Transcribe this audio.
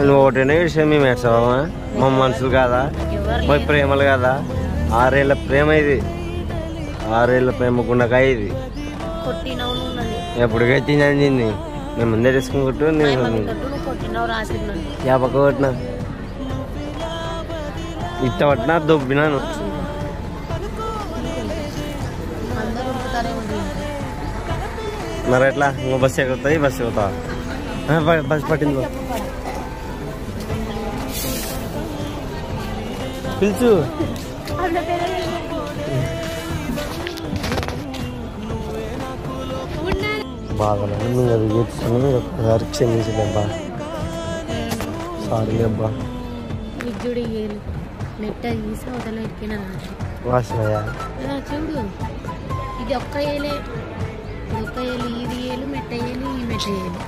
నువ్వు ఒకటేనే విషయం మేము ఏడ్చావా? మా మనుషులు కాదా? మా ప్రేమలు కాదా? 6 ఏళ్ళ ప్రేమ ఇది. 6 ఏళ్ళ ప్రేమ గుండకాయ ఇది. ఎప్పటికైతే అందింది. నేను ముందే తీసుకుని కొట్టు. పక్క కొట్టినా ఇట్ట పట్టినా దొబ్బినాను. మరి ఎట్లా? ఇంకో బస్సు ఎక్కుతాయి. బస్సు ఎక్కుతా బస్సు పట్టింది. పిలుచు. బాగా మేము అది చేస్తున్నాను. మీరు ఒక్కసారి క్షమించలేబ్బా. సారీ అబ్బా. వాసనయా చూడు, ఇది ఒక్క ఏలే, ఇది ఒక్క ఏలు, ఇది ఏలు మెట్ట ఏలు, ఈ మెట్ట ఏలు.